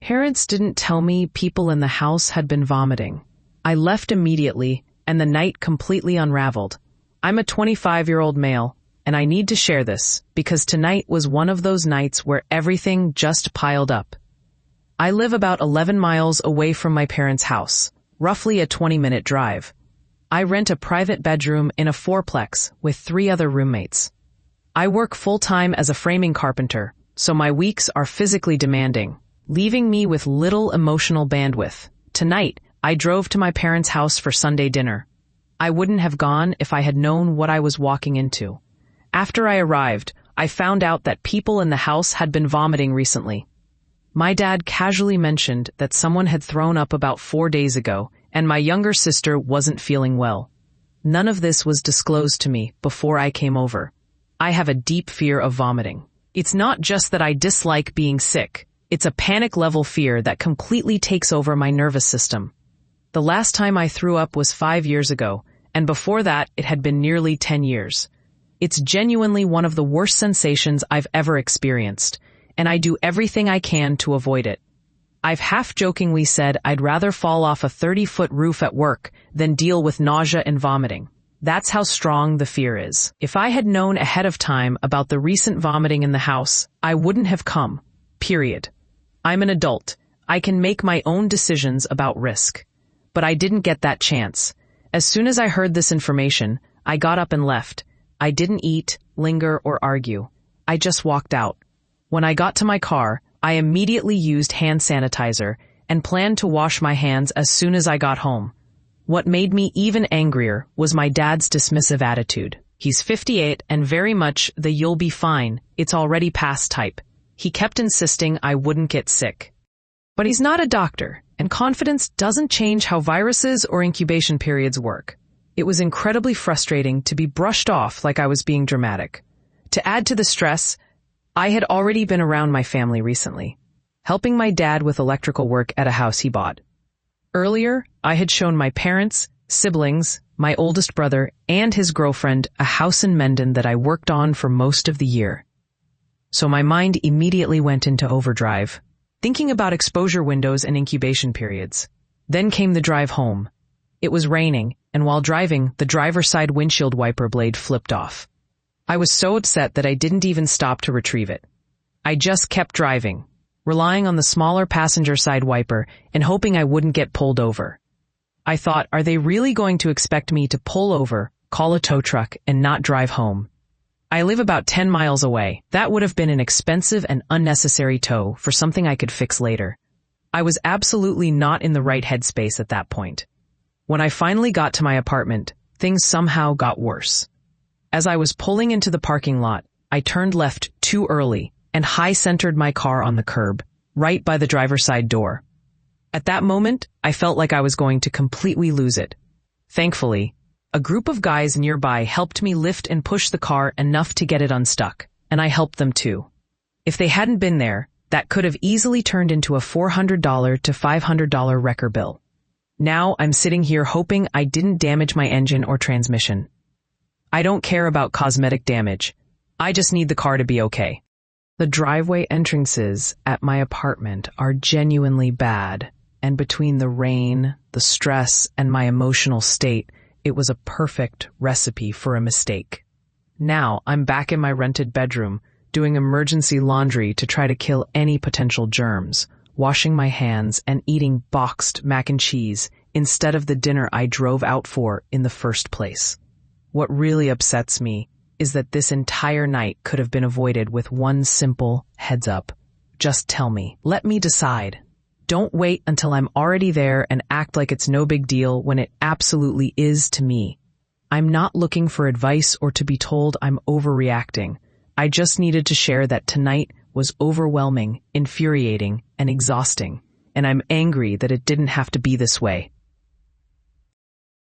Parents didn't tell me people in the house had been vomiting. I left immediately, and the night completely unraveled. I'm a 25-year-old male, and I need to share this, because tonight was one of those nights where everything just piled up. I live about 11 miles away from my parents' house, roughly a 20-minute drive. I rent a private bedroom in a fourplex with 3 other roommates. I work full-time as a framing carpenter, so my weeks are physically demanding, leaving me with little emotional bandwidth. Tonight, I drove to my parents' house for Sunday dinner. I wouldn't have gone if I had known what I was walking into. After I arrived, I found out that people in the house had been vomiting recently. My dad casually mentioned that someone had thrown up about 4 days ago, and my younger sister wasn't feeling well. None of this was disclosed to me before I came over. I have a deep fear of vomiting. It's not just that I dislike being sick. It's a panic-level fear that completely takes over my nervous system. The last time I threw up was 5 years ago, and before that it had been nearly 10 years. It's genuinely one of the worst sensations I've ever experienced, and I do everything I can to avoid it. I've half-jokingly said I'd rather fall off a 30-foot roof at work than deal with nausea and vomiting. That's how strong the fear is. If I had known ahead of time about the recent vomiting in the house, I wouldn't have come. Period. I'm an adult. I can make my own decisions about risk. But I didn't get that chance. As soon as I heard this information, I got up and left. I didn't eat, linger, or argue. I just walked out. When I got to my car, I immediately used hand sanitizer and planned to wash my hands as soon as I got home. What made me even angrier was my dad's dismissive attitude. He's 58 and very much the "you'll be fine, it's already past" type. He kept insisting I wouldn't get sick. But he's not a doctor, and confidence doesn't change how viruses or incubation periods work. It was incredibly frustrating to be brushed off like I was being dramatic. To add to the stress, I had already been around my family recently, helping my dad with electrical work at a house he bought. Earlier, I had shown my parents, siblings, my oldest brother, and his girlfriend a house in Mendon that I worked on for most of the year. So my mind immediately went into overdrive, thinking about exposure windows and incubation periods. Then came the drive home. It was raining, and while driving, the driver's side windshield wiper blade flipped off. I was so upset that I didn't even stop to retrieve it. I just kept driving, relying on the smaller passenger side wiper and hoping I wouldn't get pulled over. I thought, are they really going to expect me to pull over, call a tow truck, and not drive home? I live about 10 miles away. That would have been an expensive and unnecessary tow for something I could fix later. I was absolutely not in the right headspace at that point. When I finally got to my apartment, things somehow got worse. As I was pulling into the parking lot, I turned left too early and high-centered my car on the curb, right by the driver's side door. At that moment, I felt like I was going to completely lose it. Thankfully, a group of guys nearby helped me lift and push the car enough to get it unstuck, and I helped them too. If they hadn't been there, that could have easily turned into a $400 to $500 wrecker bill. Now I'm sitting here hoping I didn't damage my engine or transmission. I don't care about cosmetic damage. I just need the car to be okay. The driveway entrances at my apartment are genuinely bad, and between the rain, the stress, and my emotional state, it was a perfect recipe for a mistake. Now I'm back in my rented bedroom, doing emergency laundry to try to kill any potential germs, washing my hands and eating boxed mac and cheese instead of the dinner I drove out for in the first place. What really upsets me is that this entire night could have been avoided with one simple heads up. Just tell me. Let me decide. Don't wait until I'm already there and act like it's no big deal when it absolutely is to me. I'm not looking for advice or to be told I'm overreacting. I just needed to share that tonight was overwhelming, infuriating, and exhausting, and I'm angry that it didn't have to be this way.